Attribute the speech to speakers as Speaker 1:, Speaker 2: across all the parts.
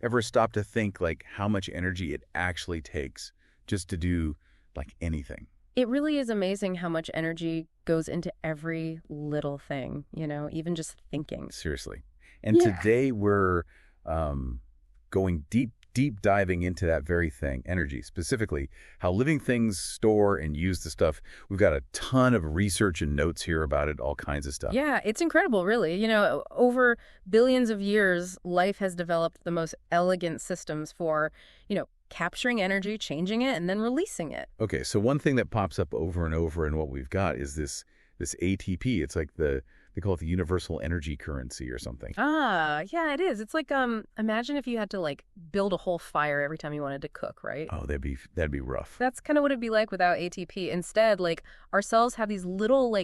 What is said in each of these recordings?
Speaker 1: ever stop to think like how much energy it actually takes just to do like anything?
Speaker 2: It really is amazing how much energy goes into every little thing, even just thinking.
Speaker 1: Seriously. And today we're going deep diving into that very thing, energy, specifically how living things store and use the stuff. We've got a ton of research and notes here about it, all kinds of stuff.
Speaker 2: Yeah, it's incredible, really. Over billions of years, life has developed the most elegant systems for, capturing energy, changing it, and then releasing it.
Speaker 1: Okay, so one thing that pops up over and over in what we've got is this ATP. It's like they call it the universal energy currency or something.
Speaker 2: Ah, yeah, it is. It's like, imagine if you had to build a whole fire every time you wanted to cook, right?
Speaker 1: Oh, that'd be rough.
Speaker 2: That's kind of what it'd be like without ATP. Instead, our cells have these little,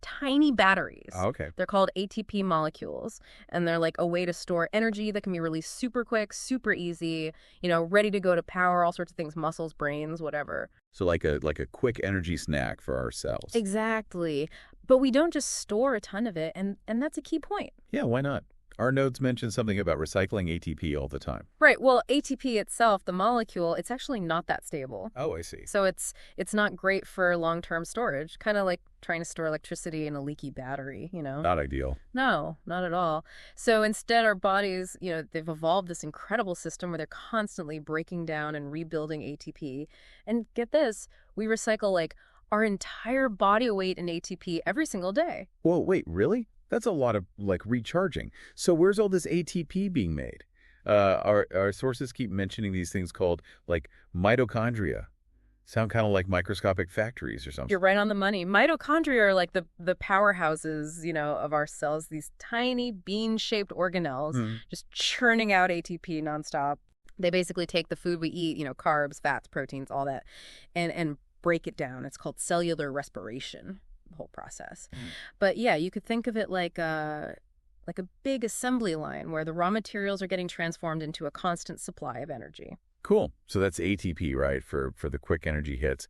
Speaker 2: tiny batteries.
Speaker 1: Oh, okay.
Speaker 2: They're called ATP molecules, and they're a way to store energy that can be released super quick, super easy, ready to go to power all sorts of things, muscles, brains, whatever.
Speaker 1: So like a quick energy snack for our cells.
Speaker 2: Exactly. But we don't just store a ton of it, and that's a key point.
Speaker 1: Yeah, why not? Our notes mention something about recycling ATP all the time.
Speaker 2: Right. Well, ATP itself, the molecule, it's actually not that stable.
Speaker 1: Oh, I see.
Speaker 2: So it's not great for long-term storage, kind of like trying to store electricity in a leaky battery,
Speaker 1: Not ideal.
Speaker 2: No, not at all. So instead, our bodies, they've evolved this incredible system where they're constantly breaking down and rebuilding ATP. And get this, we recycle our entire body weight in ATP every single day.
Speaker 1: Whoa, wait, really? That's a lot of recharging. So where's all this ATP being made? Our sources keep mentioning these things called mitochondria. Sound kind of like microscopic factories or something.
Speaker 2: You're right on the money. Mitochondria are the powerhouses, of our cells, these tiny bean-shaped organelles just churning out ATP nonstop. They basically take the food we eat, carbs, fats, proteins, all that, and break it down. It's called cellular respiration, the whole process. But yeah, you could think of it like a big assembly line where the raw materials are getting transformed into a constant supply of energy.
Speaker 1: Cool. So that's ATP, right, for the quick energy hits.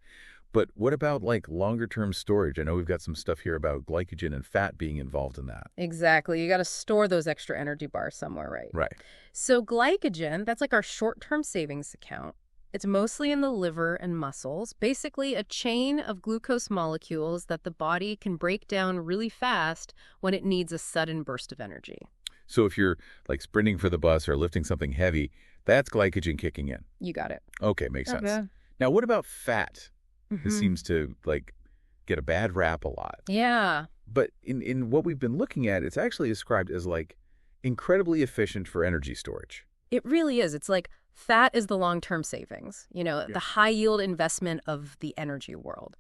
Speaker 1: But what about longer-term storage? I know we've got some stuff here about glycogen and fat being involved in that.
Speaker 2: Exactly. You got to store those extra energy bars somewhere, right?
Speaker 1: Right.
Speaker 2: So glycogen, that's our short-term savings account. It's mostly in the liver and muscles, basically a chain of glucose molecules that the body can break down really fast when it needs a sudden burst of energy.
Speaker 1: So if you're sprinting for the bus or lifting something heavy, that's glycogen kicking in.
Speaker 2: You got it.
Speaker 1: Okay, makes sense.
Speaker 2: Okay.
Speaker 1: Now, what about fat? This seems to get a bad rap a lot.
Speaker 2: Yeah.
Speaker 1: But in what we've been looking at, it's actually described as incredibly efficient for energy storage.
Speaker 2: It really is. It's fat is the long-term savings, the high-yield investment of the energy world.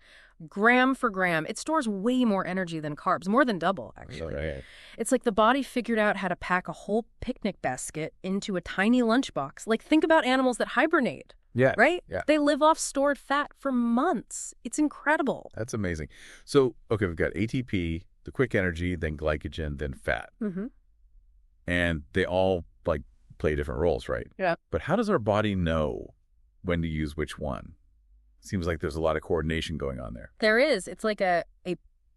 Speaker 2: Gram for gram, it stores way more energy than carbs, more than double, actually.
Speaker 1: Right.
Speaker 2: It's the body figured out how to pack a whole picnic basket into a tiny lunchbox. Think about animals that hibernate.
Speaker 1: Yeah.
Speaker 2: Right?
Speaker 1: Yeah.
Speaker 2: They live off stored fat for months. It's incredible.
Speaker 1: That's amazing. So, okay, we've got ATP, the quick energy, then glycogen, then fat. And they all play different roles, right?
Speaker 2: Yeah.
Speaker 1: But how does our body know when to use which one? Seems like there's a lot of coordination going on there.
Speaker 2: There is. It's a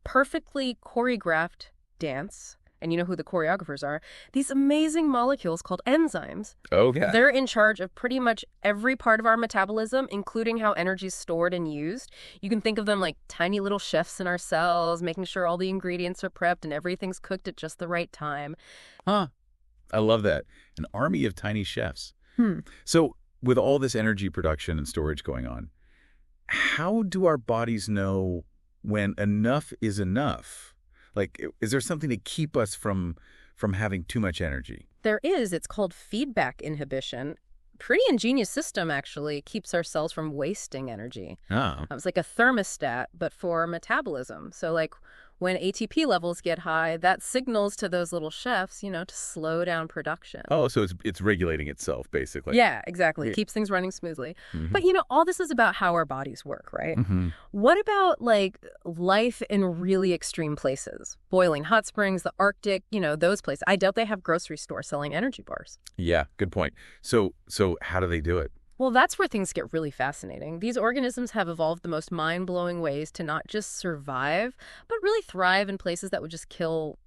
Speaker 2: perfectly choreographed dance. And you know who the choreographers are? These amazing molecules called enzymes.
Speaker 1: Oh, yeah.
Speaker 2: They're in charge of pretty much every part of our metabolism, including how energy is stored and used. You can think of them like tiny little chefs in our cells, making sure all the ingredients are prepped and everything's cooked at just the right time.
Speaker 1: Huh. I love that. An army of tiny chefs. So with all this energy production and storage going on, how do our bodies know when enough is enough? Is there something to keep us from having too much energy?
Speaker 2: There is. It's called feedback inhibition. Pretty ingenious system, actually. Keeps our cells from wasting energy.
Speaker 1: Oh.
Speaker 2: It's like a thermostat, but for metabolism. So when ATP levels get high, that signals to those little chefs, to slow down production.
Speaker 1: Oh, so it's regulating itself, basically.
Speaker 2: Yeah, exactly. It keeps things running smoothly. But, all this is about how our bodies work, right? What about, life in really extreme places? Boiling hot springs, the Arctic, those places. I doubt they have grocery stores selling energy bars.
Speaker 1: Yeah, good point. So how do they do it?
Speaker 2: Well, that's where things get really fascinating. These organisms have evolved the most mind-blowing ways to not just survive, but really thrive in places that would just kill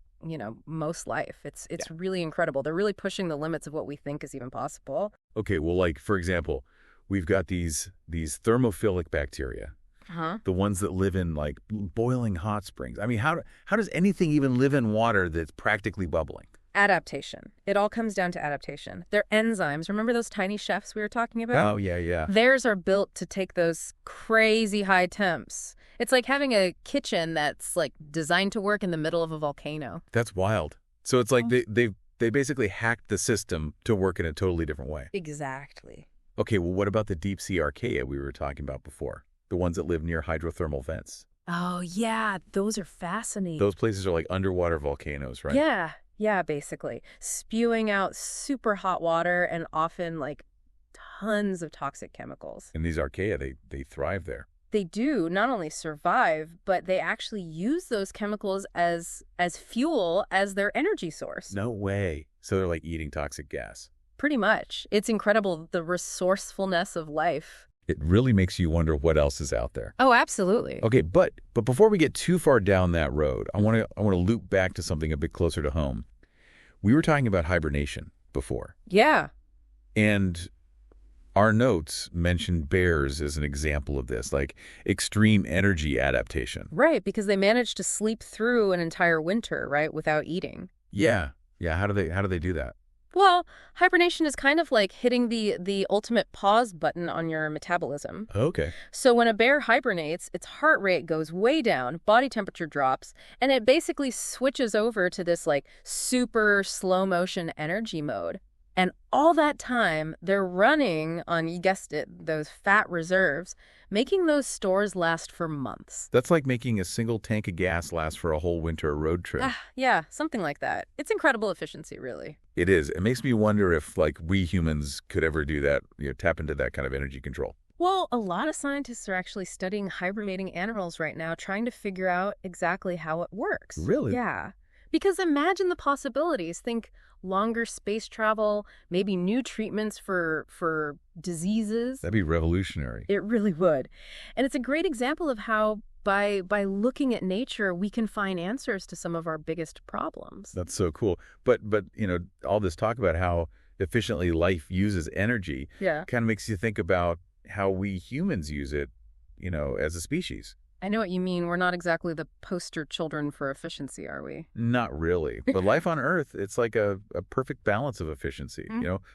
Speaker 2: most life. It's really incredible. They're really pushing the limits of what we think is even possible.
Speaker 1: Okay, well, like, for example, we've got these thermophilic bacteria, the ones that live in, like, boiling hot springs. I mean, how does anything even live in water that's practically bubbling?
Speaker 2: Adaptation. It all comes down to adaptation. They're enzymes. Remember those tiny chefs we were talking about?
Speaker 1: Oh, yeah.
Speaker 2: Theirs are built to take those crazy high temps. It's like having a kitchen that's like designed to work in the middle of a volcano.
Speaker 1: That's wild. So it's like they basically hacked the system to work in a totally different way.
Speaker 2: Exactly.
Speaker 1: Okay, well, what about the deep sea archaea we were talking about before? The ones that live near hydrothermal vents.
Speaker 2: Oh, yeah. Those are fascinating.
Speaker 1: Those places are like underwater volcanoes, right?
Speaker 2: Yeah, basically. Spewing out super hot water and often like tons of toxic chemicals.
Speaker 1: And these archaea, they thrive there.
Speaker 2: They do not only survive, but they actually use those chemicals as fuel as their energy source.
Speaker 1: No way. So they're like eating toxic gas.
Speaker 2: Pretty much. It's incredible, the resourcefulness of life.
Speaker 1: It really makes you wonder what else is out there.
Speaker 2: Oh, absolutely.
Speaker 1: Okay, but before we get too far down that road, I want to loop back to something a bit closer to home. We were talking about hibernation before.
Speaker 2: Yeah.
Speaker 1: And our notes mentioned bears as an example of this, like extreme energy adaptation.
Speaker 2: Right, because they managed to sleep through an entire winter, right, without eating.
Speaker 1: Yeah. How do they do that?
Speaker 2: Well, hibernation is kind of like hitting the ultimate pause button on your metabolism.
Speaker 1: Okay.
Speaker 2: So when a bear hibernates, its heart rate goes way down, body temperature drops, and it basically switches over to this like super slow motion energy mode. And all that time, they're running on, you guessed it, those fat reserves, making those stores last for months.
Speaker 1: That's like making a single tank of gas last for a whole winter road trip.
Speaker 2: Yeah, something like that. It's incredible efficiency, really.
Speaker 1: It is. It makes me wonder if, like, we humans could ever do that, tap into that kind of energy control.
Speaker 2: Well, a lot of scientists are actually studying hibernating animals right now, trying to figure out exactly how it works.
Speaker 1: Really?
Speaker 2: Yeah. Because imagine the possibilities. Think longer space travel, maybe new treatments for diseases.
Speaker 1: That'd be revolutionary.
Speaker 2: It really would. And it's a great example of how by looking at nature, we can find answers to some of our biggest problems.
Speaker 1: That's so cool. But all this talk about how efficiently life uses energy kind of makes you think about how we humans use it, as a species.
Speaker 2: I know what you mean. We're not exactly the poster children for efficiency, are we?
Speaker 1: Not really. But life on Earth, it's like a perfect balance of efficiency,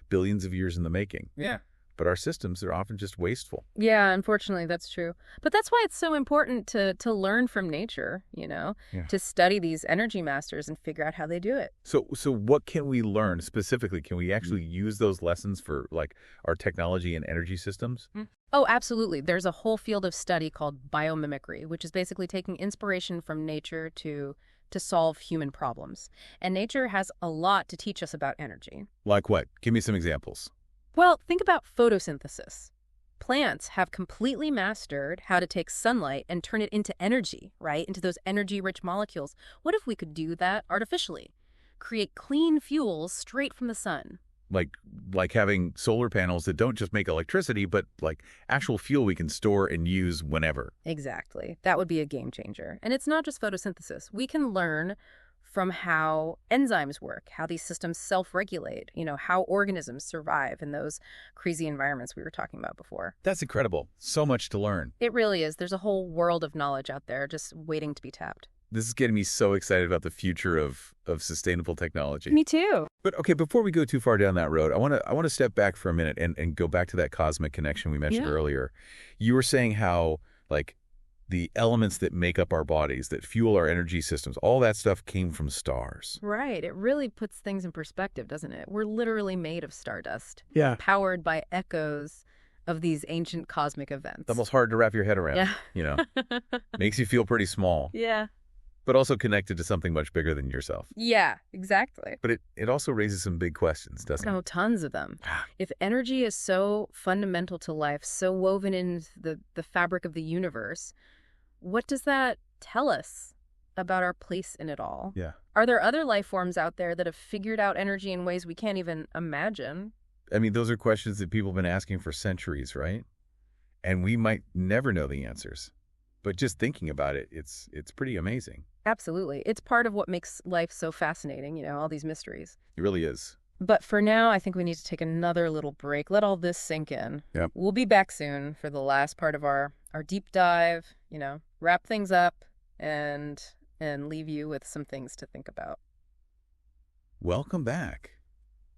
Speaker 1: billions of years in the making.
Speaker 2: Yeah.
Speaker 1: But our systems are often just wasteful.
Speaker 2: Yeah, unfortunately, that's true. But that's why it's so important to learn from nature, to study these energy masters and figure out how they do it.
Speaker 1: So what can we learn specifically? Can we actually use those lessons for, like, our technology and energy systems?
Speaker 2: Oh, absolutely. There's a whole field of study called biomimicry, which is basically taking inspiration from nature to solve human problems. And nature has a lot to teach us about energy.
Speaker 1: Like what? Give me some examples.
Speaker 2: Well, think about photosynthesis. Plants have completely mastered how to take sunlight and turn it into energy, right? Into those energy-rich molecules. What if we could do that artificially? Create clean fuels straight from the sun.
Speaker 1: Like having solar panels that don't just make electricity, but like actual fuel we can store and use whenever.
Speaker 2: Exactly. That would be a game changer. And it's not just photosynthesis. We can learn from how enzymes work, how these systems self-regulate, how organisms survive in those crazy environments we were talking about before.
Speaker 1: That's incredible. So much to learn.
Speaker 2: It really is. There's a whole world of knowledge out there just waiting to be tapped.
Speaker 1: This is getting me so excited about the future of sustainable technology.
Speaker 2: Me too.
Speaker 1: But okay, before we go too far down that road, I want to step back for a minute and go back to that cosmic connection we mentioned earlier. You were saying how, like, the elements that make up our bodies, that fuel our energy systems, all that stuff came from stars.
Speaker 2: Right. It really puts things in perspective, doesn't it? We're literally made of stardust.
Speaker 1: Yeah.
Speaker 2: Powered by echoes of these ancient cosmic events.
Speaker 1: It's almost hard to wrap your head around.
Speaker 2: Yeah.
Speaker 1: Makes you feel pretty small.
Speaker 2: Yeah.
Speaker 1: But also connected to something much bigger than yourself.
Speaker 2: Yeah, exactly.
Speaker 1: But it also raises some big questions, doesn't it?
Speaker 2: Oh, tons of them. If energy is so fundamental to life, so woven in the fabric of the universe, what does that tell us about our place in it all?
Speaker 1: Yeah.
Speaker 2: Are there other life forms out there that have figured out energy in ways we can't even imagine?
Speaker 1: I mean, those are questions that people have been asking for centuries, right? And we might never know the answers. But just thinking about it, it's pretty amazing.
Speaker 2: Absolutely. It's part of what makes life so fascinating, all these mysteries.
Speaker 1: It really is.
Speaker 2: But for now, I think we need to take another little break. Let all this sink in.
Speaker 1: Yep.
Speaker 2: We'll be back soon for the last part of our deep dive, wrap things up and leave you with some things to think about.
Speaker 1: Welcome back.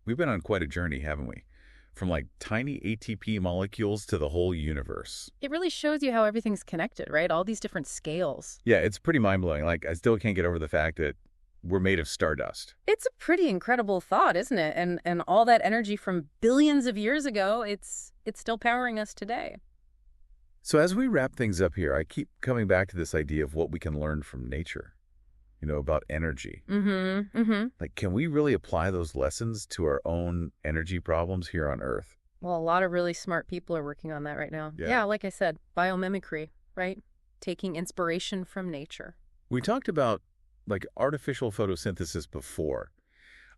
Speaker 1: We've been on quite a journey, haven't we? From like tiny ATP molecules to the whole universe.
Speaker 2: It really shows you how everything's connected, right? All these different scales.
Speaker 1: Yeah, it's pretty mind-blowing. Like, I still can't get over the fact that we're made of stardust.
Speaker 2: It's a pretty incredible thought, isn't it? And all that energy from billions of years ago, it's still powering us today.
Speaker 1: So as we wrap things up here, I keep coming back to this idea of what we can learn from nature, about energy. Like, can we really apply those lessons to our own energy problems here on Earth?
Speaker 2: Well, a lot of really smart people are working on that right now. Yeah, like I said, biomimicry, right? Taking inspiration from nature.
Speaker 1: We talked about like artificial photosynthesis before.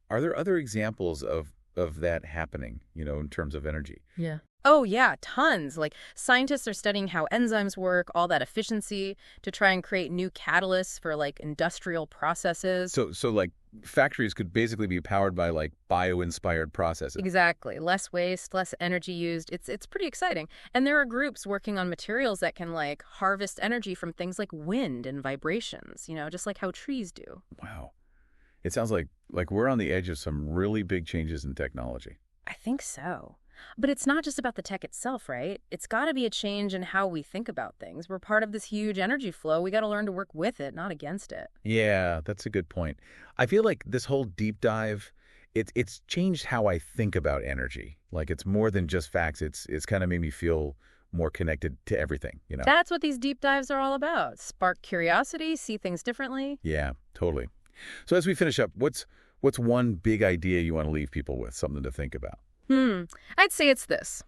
Speaker 1: Are there other examples of that happening, in terms of energy?
Speaker 2: Yeah. Oh, yeah, tons. Like, scientists are studying how enzymes work, all that efficiency to try and create new catalysts for, like, industrial processes.
Speaker 1: So like, factories could basically be powered by, like, bio-inspired processes.
Speaker 2: Exactly. Less waste, less energy used. It's pretty exciting. And there are groups working on materials that can, like, harvest energy from things like wind and vibrations, just like how trees do.
Speaker 1: Wow. It sounds like we're on the edge of some really big changes in technology.
Speaker 2: I think so. But it's not just about the tech itself, right? It's got to be a change in how we think about things. We're part of this huge energy flow. We got to learn to work with it, not against it.
Speaker 1: Yeah, that's a good point. I feel like this whole deep dive, it's changed how I think about energy. Like, it's more than just facts. It's kind of made me feel more connected to everything,
Speaker 2: That's what these deep dives are all about. Spark curiosity, see things differently.
Speaker 1: Yeah, totally. So as we finish up, what's one big idea you want to leave people with, something to think about?
Speaker 2: I'd say it's this.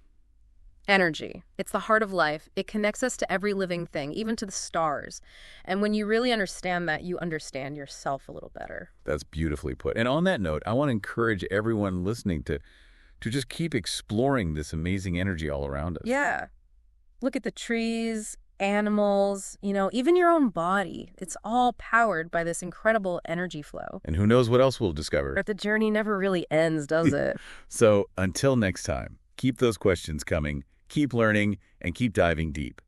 Speaker 2: Energy. It's the heart of life. It connects us to every living thing, even to the stars. And when you really understand that, you understand yourself a little better.
Speaker 1: That's beautifully put. And on that note, I want to encourage everyone listening to just keep exploring this amazing energy all around us.
Speaker 2: Yeah. Look at the trees, animals, even your own body. It's all powered by this incredible energy flow.
Speaker 1: And who knows what else we'll discover.
Speaker 2: But the journey never really ends, does it?
Speaker 1: So until next time, keep those questions coming, keep learning, and keep diving deep.